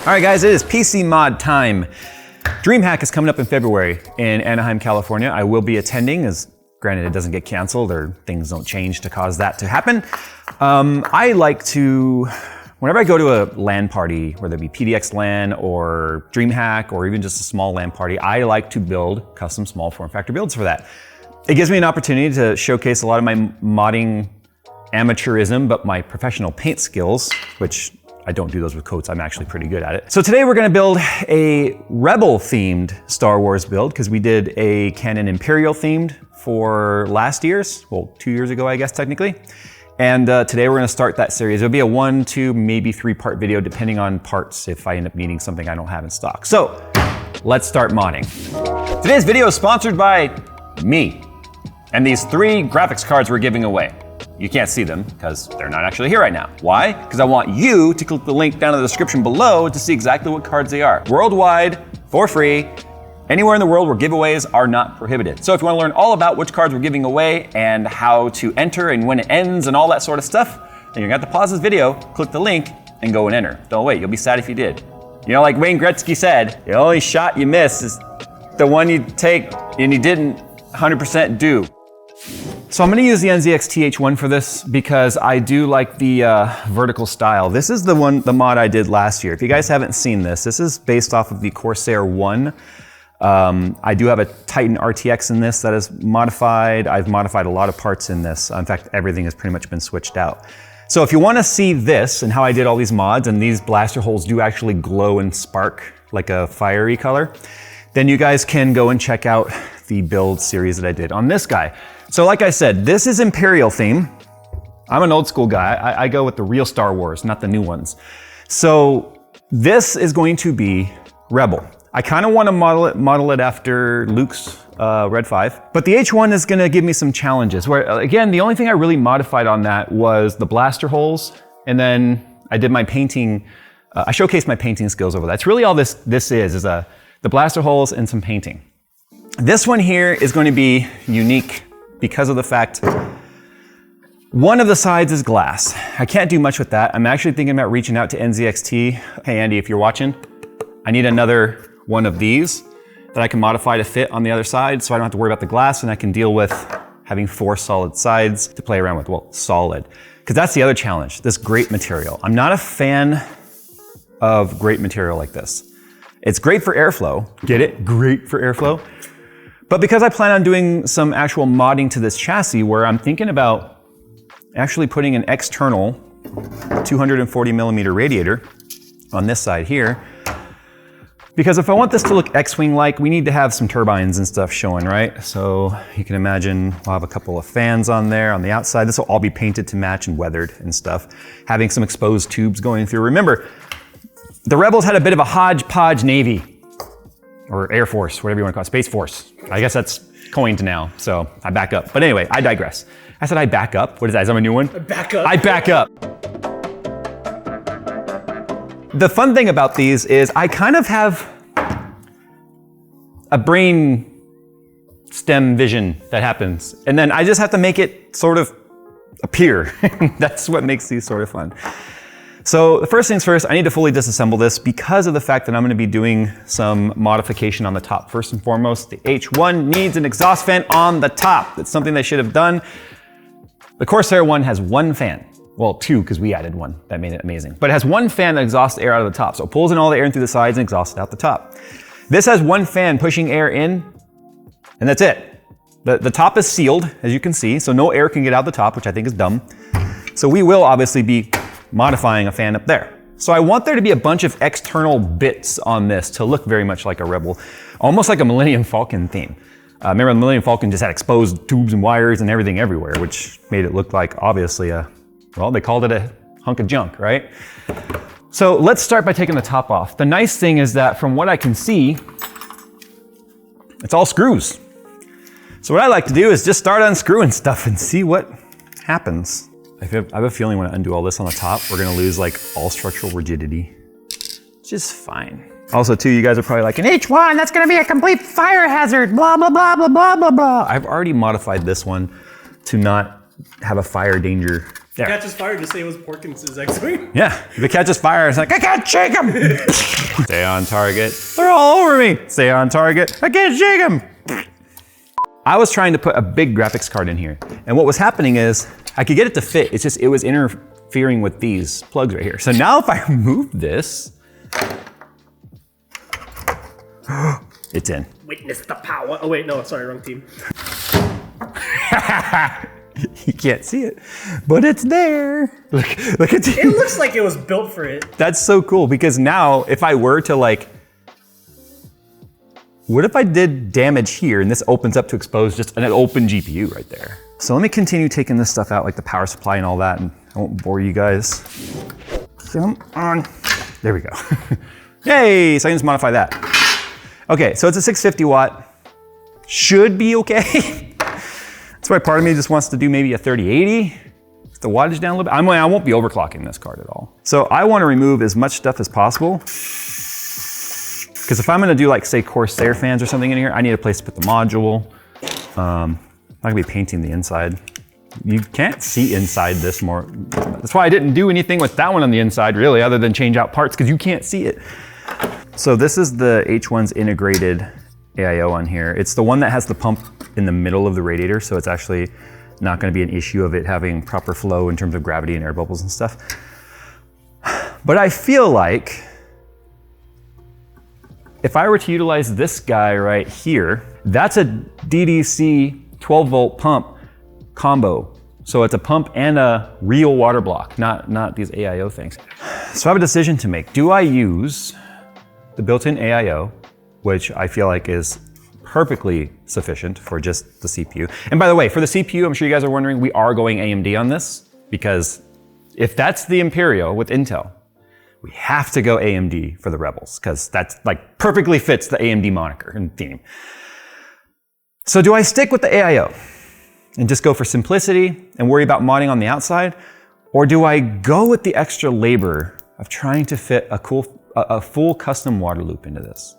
All right, guys, it is PC mod time. DreamHack is coming up in February in Anaheim, California. I will be attending, as granted it doesn't get canceled or things don't change to cause that to happen. I like to, whenever I go to a LAN party, whether it be PDX LAN or DreamHack or even just a small LAN party, I like to build custom small form factor builds for that. It gives me an opportunity to showcase a lot of my modding amateurism, but my professional paint skills, which I don't do those with coats, I'm actually pretty good at it. So today we're gonna build a Rebel themed Star Wars build, because we did a Canon Imperial themed for last year's, well, 2 years ago, I guess, technically. And today we're gonna start that series. It'll be a 1, 2, maybe 3-part video, depending on parts, if I end up needing something I don't have in stock. So let's start modding. Today's video is sponsored by me and these 3 graphics cards we're giving away. You can't see them because they're not actually here right now. Why? Because I want you to click the link down in the description below to see exactly what cards they are. Worldwide, for free, anywhere in the world where giveaways are not prohibited. So if you want to learn all about which cards we're giving away and how to enter and when it ends and all that sort of stuff, then you're gonna have to pause this video, click the link, and go and enter. Don't wait, you'll be sad if you did. You know, like Wayne Gretzky said, the only shot you miss is the one you take and you didn't 100% do. So I'm gonna use the NZX TH1 for this because I do like the vertical style. This is the mod I did last year. If you guys haven't seen this, this is based off of the Corsair 1. I do have a Titan RTX in this that is modified. I've modified a lot of parts in this. In fact, everything has pretty much been switched out. So if you wanna see this and how I did all these mods, and these blaster holes do actually glow and spark like a fiery color, then you guys can go and check out the build series that I did on this guy. So like I said, this is Imperial theme. I'm an old school guy. I go with the real Star Wars, not the new ones. So this is going to be Rebel. I kind of want to model it after Luke's Red 5, but the H1 is going to give me some challenges where, again, the only thing I really modified on that was the blaster holes, and then I did my painting, I showcased my painting skills over that. That's really all this is the blaster holes and some painting. This one here is going to be unique because of the fact one of the sides is glass. I can't do much with that. I'm actually thinking about reaching out to NZXT. Hey Andy, if you're watching, I need another one of these that I can modify to fit on the other side so I don't have to worry about the glass, and I can deal with having 4 solid sides to play around with. Well, solid, because that's the other challenge, this grate material. I'm not a fan of grate material like this. It's great for airflow, get it? Great for airflow. But because I plan on doing some actual modding to this chassis where I'm thinking about actually putting an external 240mm radiator on this side here, because if I want this to look X-Wing-like, we need to have some turbines and stuff showing, right? So you can imagine I'll have a couple of fans on there on the outside. This will all be painted to match and weathered and stuff, having some exposed tubes going through. Remember, the Rebels had a bit of a hodgepodge Navy, or Air Force, whatever you want to call it, Space Force. I guess that's coined now, so I back up. But anyway, I digress. I said I back up. What is that? Is that my new one? Back up. I back up. The fun thing about these is I kind of have a brain stem vision that happens, and then I just have to make it sort of appear. That's what makes these sort of fun. So the first things first, I need to fully disassemble this because of the fact that I'm going to be doing some modification on the top. First and foremost, the H1 needs an exhaust fan on the top. That's something they should have done. The Corsair 1 has 1 fan. Well, 2, because we added 1. That made it amazing. But it has 1 fan that exhausts air out of the top. So it pulls in all the air in through the sides and exhausts it out the top. This has 1 fan pushing air in, and that's it. The top is sealed, as you can see, so no air can get out the top, which I think is dumb. So we will obviously be modifying a fan up there. So I want there to be a bunch of external bits on this to look very much like a Rebel, almost like a Millennium Falcon theme. Remember the Millennium Falcon just had exposed tubes and wires and everything everywhere, which made it look like obviously well, they called it a hunk of junk, right? So let's start by taking the top off. The nice thing is that from what I can see, it's all screws. So what I like to do is just start unscrewing stuff and see what happens. I have a feeling when I undo all this on the top, we're gonna lose like all structural rigidity, which is fine. Also too, you guys are probably like, an H1, that's gonna be a complete fire hazard, blah, blah, blah, blah, blah, blah, blah. I've already modified this one to not have a fire danger There. Catches fire to say it was Porkins' X-Wing. Yeah, if it catches fire, it's like, I can't shake him. Stay on target. They're all over me. Stay on target. I can't shake him. I was trying to put a big graphics card in here. And what was happening is I could get it to fit. It's just, it was interfering with these plugs right here. So now if I remove this, it's in. Witness the power. Oh wait, no, sorry, wrong team. You can't see it, but it's there. Look at it. It looks like it was built for it. That's so cool because now if I were to like, what if I did damage here and this opens up to expose just an open GPU right there? So let me continue taking this stuff out, like the power supply and all that, and I won't bore you guys. Come on. There we go. Yay, so I can just modify that. Okay, so it's a 650 watt. Should be okay. That's why part of me just wants to do maybe a 3080. The wattage down a little bit. I won't be overclocking this card at all. So I want to remove as much stuff as possible. Because if I'm going to do like say Corsair fans or something in here, I need a place to put the module. I'm not going to be painting the inside. You can't see inside this more. That's why I didn't do anything with that one on the inside really, other than change out parts because you can't see it. So this is the H1's integrated AIO on here. It's the one that has the pump in the middle of the radiator, so it's actually not going to be an issue of it having proper flow in terms of gravity and air bubbles and stuff. But I feel like if I were to utilize this guy right here, that's a DDC 12 volt pump combo. So it's a pump and a real water block, not these AIO things. So I have a decision to make. Do I use the built-in AIO, which I feel like is perfectly sufficient for just the CPU. And by the way, for the CPU, I'm sure you guys are wondering, we are going AMD on this because if that's the Imperial with Intel, we have to go AMD for the Rebels because that's like perfectly fits the AMD moniker and theme. So do I stick with the AIO and just go for simplicity and worry about modding on the outside? Or do I go with the extra labor of trying to fit a full custom water loop into this?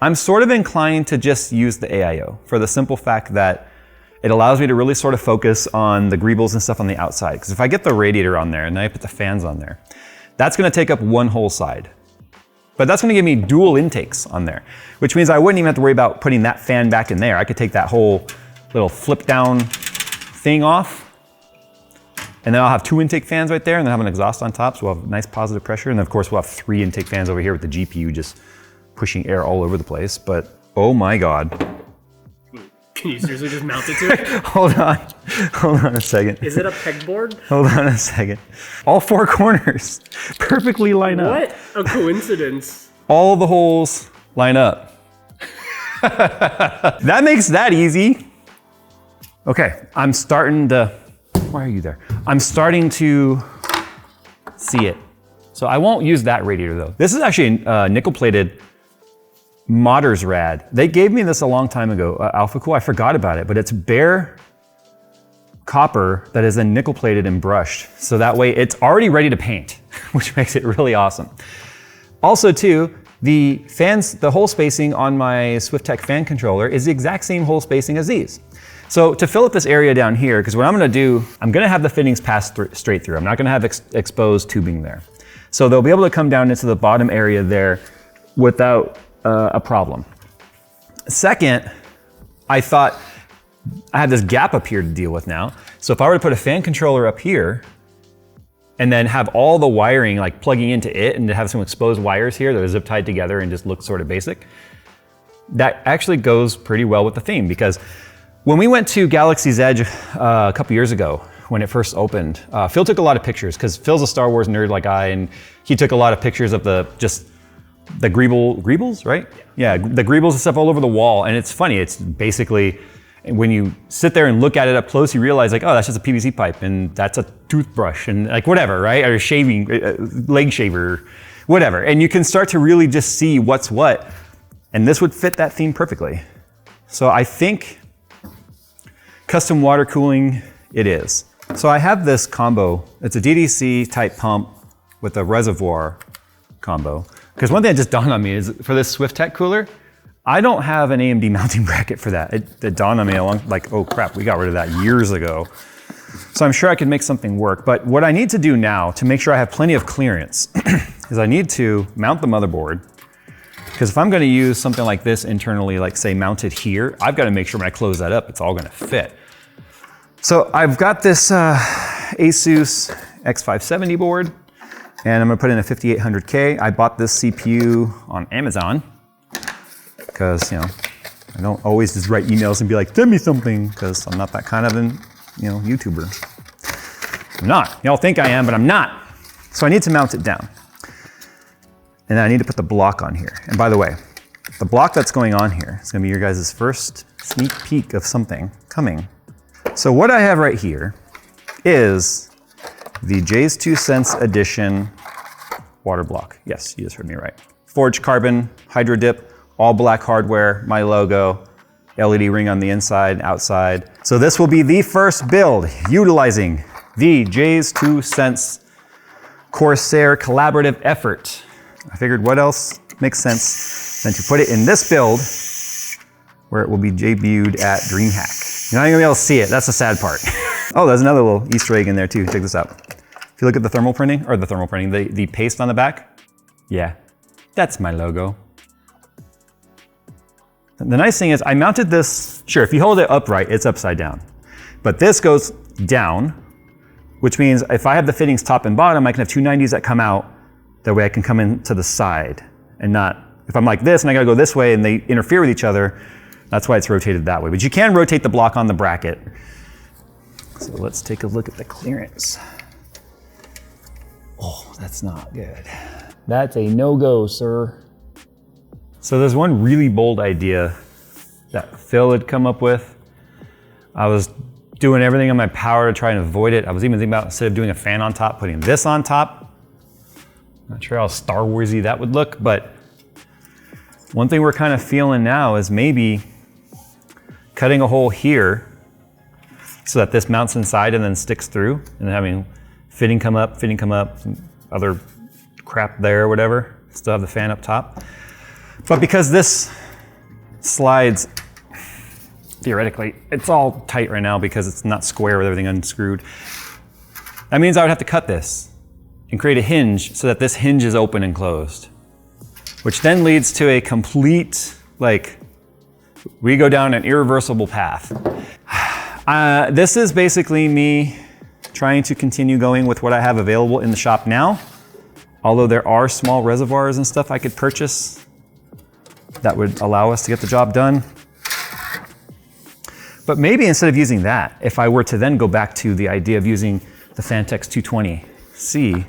I'm sort of inclined to just use the AIO for the simple fact that it allows me to really sort of focus on the greebles and stuff on the outside. Because if I get the radiator on there and then I put the fans on there, that's going to take up one whole side. But that's going to give me dual intakes on there, which means I wouldn't even have to worry about putting that fan back in there. I could take that whole little flip down thing off, and then I'll have 2 intake fans right there and then have an exhaust on top, so we'll have nice positive pressure. And then of course we'll have 3 intake fans over here with the GPU just pushing air all over the place. But oh my God. Can you seriously just mount it to it? Hold on a second. Is it a pegboard? Hold on a second. All 4 corners perfectly line up. What a coincidence. All the holes line up. That makes that easy. Okay, I'm starting to, why are you there? I'm starting to see it. So I won't use that radiator though. This is actually a nickel plated Modders Rad. They gave me this a long time ago, AlphaCool. I forgot about it, but it's bare copper that is then nickel plated and brushed. So that way it's already ready to paint, which makes it really awesome. Also too, the fans, the hole spacing on my SwiftTech fan controller is the exact same hole spacing as these. So to fill up this area down here, because what I'm gonna do, I'm gonna have the fittings pass straight through. I'm not gonna have exposed tubing there. So they'll be able to come down into the bottom area there without a problem. Second, I thought I have this gap up here to deal with now. So if I were to put a fan controller up here and then have all the wiring like plugging into it and to have some exposed wires here that are zip tied together and just look sort of basic, that actually goes pretty well with the theme. Because when we went to Galaxy's Edge a couple years ago, when it first opened, Phil took a lot of pictures because Phil's a Star Wars nerd like I, and he took a lot of pictures of the greebles, right? Yeah, the greebles and stuff all over the wall. And it's funny, it's basically, when you sit there and look at it up close, you realize like, oh, that's just a PVC pipe and that's a toothbrush and like whatever, right? Or shaving, leg shaver, whatever. And you can start to really just see what's what. And this would fit that theme perfectly. So I think custom water cooling, it is. So I have this combo. It's a DDC type pump with a reservoir combo. Because one thing that just dawned on me is for this SwiftTech cooler, I don't have an AMD mounting bracket for that. It dawned on me along, like, oh crap, we got rid of that years ago. So I'm sure I could make something work, but what I need to do now to make sure I have plenty of clearance is I need to mount the motherboard, because if I'm gonna use something like this internally, like say mounted here, I've gotta make sure when I close that up, it's all gonna fit. So I've got this Asus X570 board, and I'm gonna put in a 5800K. I bought this CPU on Amazon, because I don't always just write emails and be like, send me something, because I'm not that kind of an YouTuber. I'm not. Y'all think I am, but I'm not. So I need to mount it down. And then I need to put the block on here. And by the way, the block that's going on here is gonna be your guys' first sneak peek of something coming. So what I have right here is the Jay's 2 Cents Edition water block. Yes, you just heard me right. Forged carbon, hydro dip, all black hardware, my logo, LED ring on the inside and outside. So this will be the first build utilizing the Jay's 2 Cents Corsair collaborative effort. I figured what else makes sense than to put it in this build where it will be debuted at DreamHack. You're not gonna be able to see it, that's the sad part. Oh, there's another little Easter egg in there too, check this out. If you look at the thermal printing, the paste on the back, yeah, that's my logo. The nice thing is I mounted this, sure, if you hold it upright, it's upside down. But this goes down, which means if I have the fittings top and bottom, I can have 290s that come out. That way I can come in to the side and not, if I'm like this and I gotta go this way and they interfere with each other, that's why it's rotated that way. But you can rotate the block on the bracket. So let's take a look at the clearance. Oh, that's not good. That's a no-go, sir. So there's one really bold idea that Phil had come up with. I was doing everything in my power to try and avoid it. I was even thinking about, instead of doing a fan on top, putting this on top. Not sure how Star Warsy that would look, but one thing we're kind of feeling now is maybe cutting a hole here so that this mounts inside and then sticks through, and then having fitting come up, some other crap there or whatever. Still have the fan up top. But because this slides, theoretically, it's all tight right now because it's not square with everything unscrewed. That means I would have to cut this and create a hinge so that this hinge is open and closed, which then leads to a complete, we go down an irreversible path. This is basically me trying to continue going with what I have available in the shop now, although there are small reservoirs and stuff I could purchase that would allow us to get the job done. But maybe instead of using that, if I were to then go back to the idea of using the Phanteks 220C,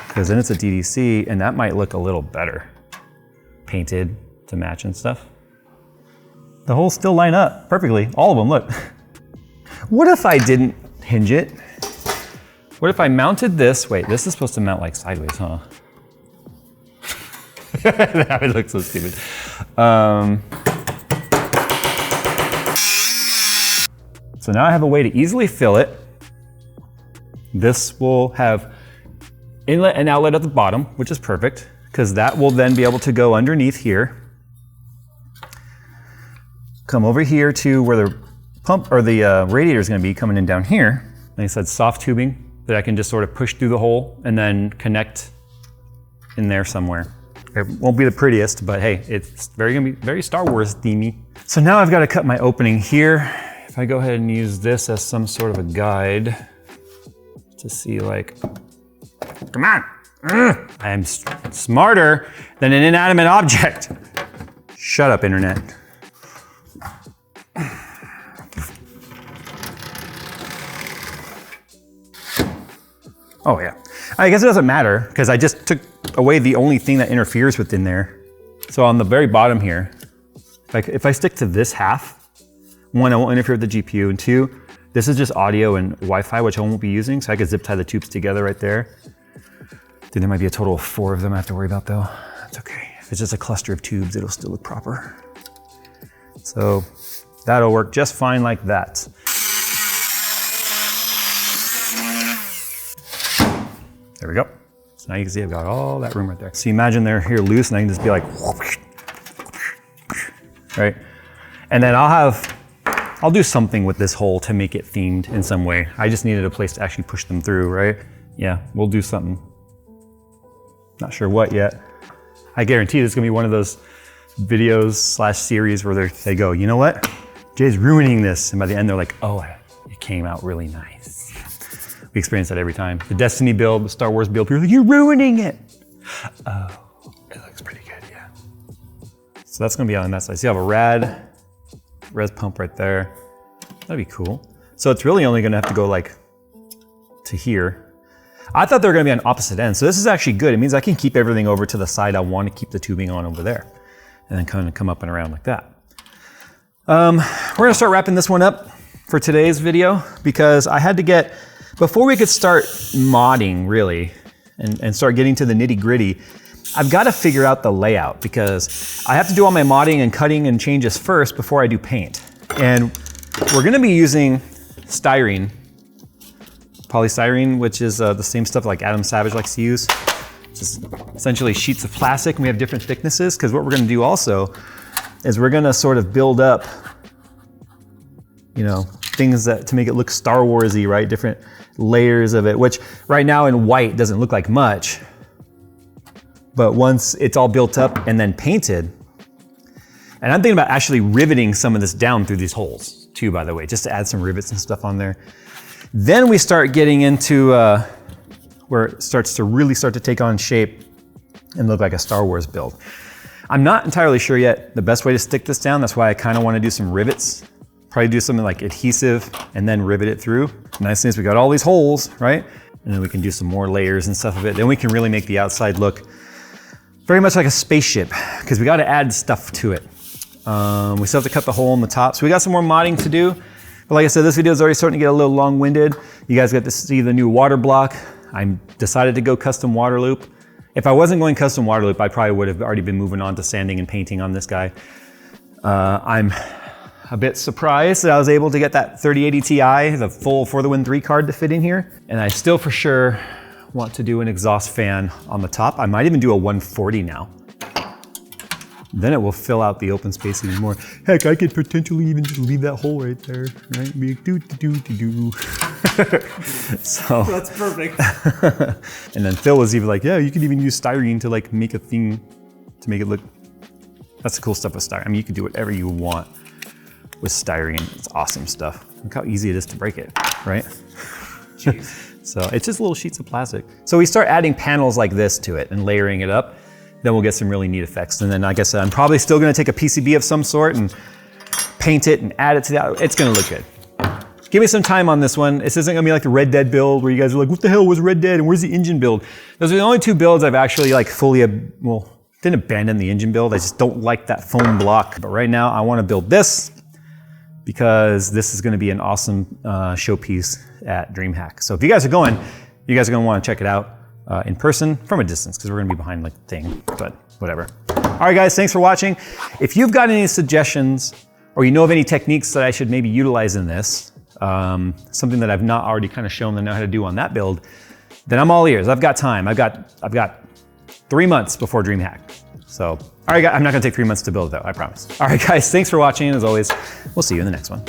because then it's a DDC and that might look a little better. Painted to match and stuff. The holes still line up perfectly, all of them, look. What if I didn't hinge it? What if I mounted this? Wait, this is supposed to mount like sideways, huh? That would look so stupid. So now I have a way to easily fill it. This will have inlet and outlet at the bottom, which is perfect, because that will then be able to go underneath here. Come over here to where the pump or the radiator is going to be coming in down here. Like I said, soft tubing that I can just sort of push through the hole and then connect in there somewhere. It won't be the prettiest, but hey, it's gonna be very Star Wars themey. So now I've got to cut my opening here. If I go ahead and use this as some sort of a guide to see come on. I am smarter than an inanimate object. Shut up, internet. Oh yeah, I guess it doesn't matter because I just took away the only thing that interferes with in there. So on the very bottom here, if I stick to this half, one, I won't interfere with the GPU, and two, this is just audio and Wi-Fi, which I won't be using, so I could zip tie the tubes together right there. Then there might be a total of 4 of them I have to worry about though. That's okay. If it's just a cluster of tubes, it'll still look proper. So that'll work just fine like that. There we go. So now you can see I've got all that room right there. So imagine they're here loose and I can just be like, right? And then I'll have I'll do something with this hole to make it themed in some way. I just needed a place to actually push them through, right? Yeah, we'll do something. Not sure what yet. I guarantee there's gonna be one of those videos / series where they go, you know what? Jay's ruining this. And by the end they're like, oh, it came out really nice. We experience that every time. The Destiny build, the Star Wars build, people are like, you're ruining it. Oh, it looks pretty good, yeah. So that's gonna be on that side. So you have a rad res pump right there. That'd be cool. So it's really only gonna have to go like to here. I thought they were gonna be on opposite ends. So this is actually good. It means I can keep everything over to the side I want to keep the tubing on over there. And then kind of come up and around like that. We're gonna start wrapping this one up for today's video because I had to get, before we could start modding really and start getting to the nitty gritty, I've got to figure out the layout because I have to do all my modding and cutting and changes first before I do paint. And we're gonna be using styrene, polystyrene, which is the same stuff like Adam Savage likes to use. Just essentially sheets of plastic, and we have different thicknesses because what we're gonna do also is we're gonna sort of build up, you know, things that to make it look Star Wars-y, right? Different layers of it, which right now in white doesn't look like much. But once it's all built up and then painted, and I'm thinking about actually riveting some of this down through these holes too, by the way, just to add some rivets and stuff on there. Then we start getting into where it starts to really start to take on shape and look like a Star Wars build. I'm not entirely sure yet the best way to stick this down. That's why I kind of want to do some rivets. Probably do something like adhesive and then rivet it through. Nice thing is we got all these holes, right? And then we can do some more layers and stuff of it. Then we can really make the outside look very much like a spaceship because we got to add stuff to it. We still have to cut the hole in the top. So we got some more modding to do. But like I said, this video is already starting to get a little long-winded. You guys got to see the new water block. I decided to go custom water loop. If I wasn't going custom water loop, I probably would have already been moving on to sanding and painting on this guy. I'm a bit surprised that I was able to get that 3080 Ti, the full For the Win 3 card to fit in here. And I still for sure want to do an exhaust fan on the top. I might even do a 140 now. Then it will fill out the open space even more. Heck, I could potentially even just leave that hole right there, right? Be like, do. So That's perfect. and then Phil was even like, yeah, you could even use styrene to like make a thing to make it look. That's the cool stuff with styrene. I mean, you can do whatever you want with styrene. It's awesome stuff. Look how easy it is to break it, right? Jeez. So it's just little sheets of plastic. So we start adding panels like this to it and layering it up. Then we'll get some really neat effects. And then like I said, I'm probably still gonna take a PCB of some sort and paint it and add it to that. It's gonna look good. Give me some time on this one. This isn't gonna be like the Red Dead build where you guys are like, what the hell was Red Dead and where's the engine build? Those are the only two builds I've actually like fully, well, didn't abandon the engine build. I just don't like that foam block. But right now I wanna build this because this is gonna be an awesome showpiece at DreamHack. So if you guys are going, you guys are gonna wanna check it out in person from a distance because we're gonna be behind like the thing, but whatever. All right guys, thanks for watching. If you've got any suggestions or you know of any techniques that I should maybe utilize in this, something that I've not already kind of shown them how to do on that build, then I'm all ears. I've got time. I've got 3 months before DreamHack. So, all right guys, I'm not gonna take 3 months to build though, I promise. All right guys, thanks for watching. As always, we'll see you in the next one.